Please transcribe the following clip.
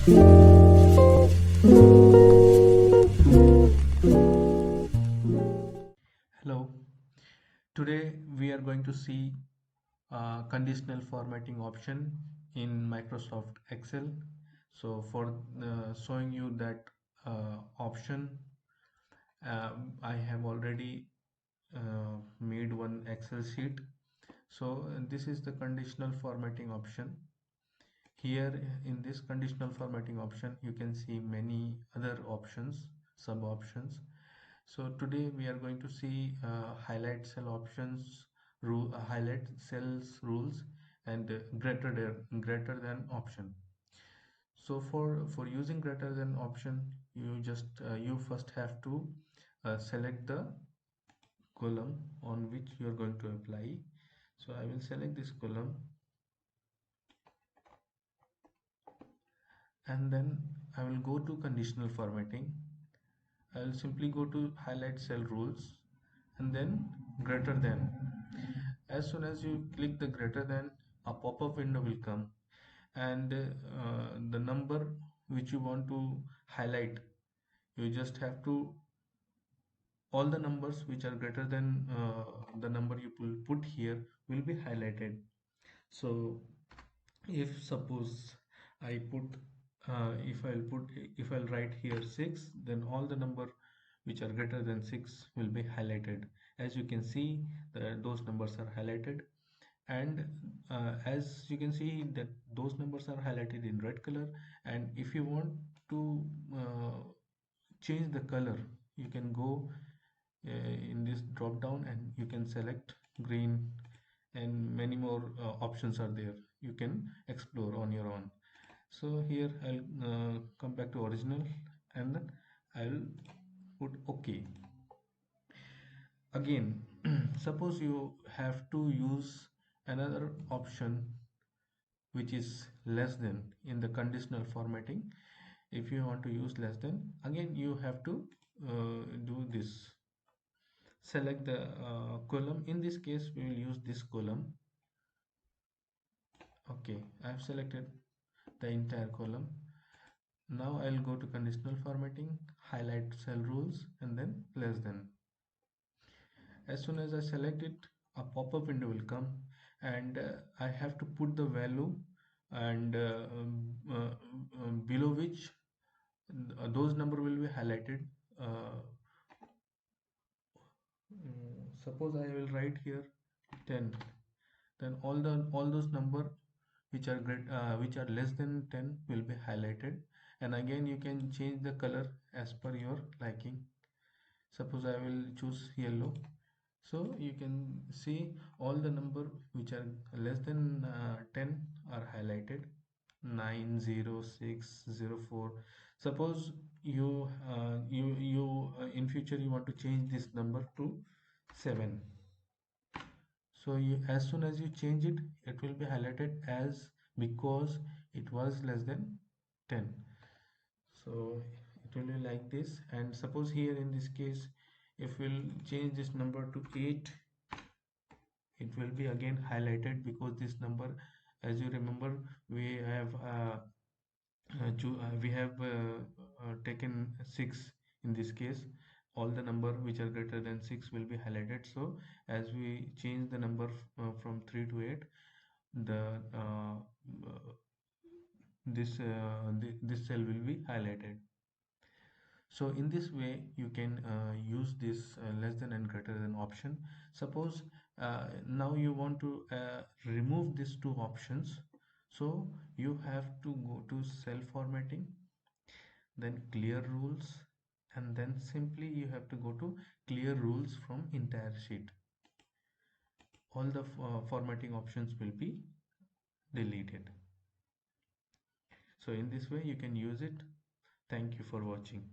Hello, today we are going to see conditional formatting option in Microsoft Excel. So for showing you that option, I have already made one Excel sheet. So this is the conditional formatting option. Here in this conditional formatting option, you can see many other options, sub options. So today we are going to see highlight cell options, highlight cells rules, and greater than option. So for using greater than option, you first have to select the column on which you are going to apply. So I will select this column, and then I will go to conditional formatting. I will simply go to highlight cell rules and then greater than. As soon as you click the greater than, a pop-up window will come, and the number which you want to highlight, you just have to, all the numbers which are greater than the number you will put here will be highlighted. So if suppose I put if I'll write here 6, then all the number which are greater than 6 will be highlighted. As you can see, those numbers are highlighted, and as you can see that those numbers are highlighted in red color. And if you want to change the color, you can go in this drop down and you can select green, and many more options are there, you can explore on your own. So here I'll come back to original, and then I'll put OK. Again, suppose you have to use another option which is less than in the conditional formatting. If you want to use less than, again you have to do this, select the column. In this case we will use this column. Okay, I have selected the entire column. Now I'll go to conditional formatting, highlight cell rules, and then less than. As soon as I select it, a pop-up window will come, and I have to put the value, and below which those number will be highlighted. uh, Suppose I will write here 10, then all those number which are less than 10 will be highlighted. And again you can change the color as per your liking. Suppose I will choose yellow. So you can see all the number which are less than 10 are highlighted. 90604. Suppose you in future you want to change this number to 7. So as soon as you change it, it will be highlighted as, because it was less than 10. So it will be like this. And suppose here in this case, if we'll change this number to 8, it will be again highlighted, because this number, as you remember, we have taken 6. In this case, all the number which are greater than 6 will be highlighted. So as we change the number from 3 to 8, the this cell will be highlighted. So in this way you can use this less than and greater than option. Suppose now you want to remove these two options, so you have to go to cell formatting, then clear rules, and then simply you have to go to clear rules from entire sheet. All the formatting options will be deleted. So in this way you can use it. Thank you for watching.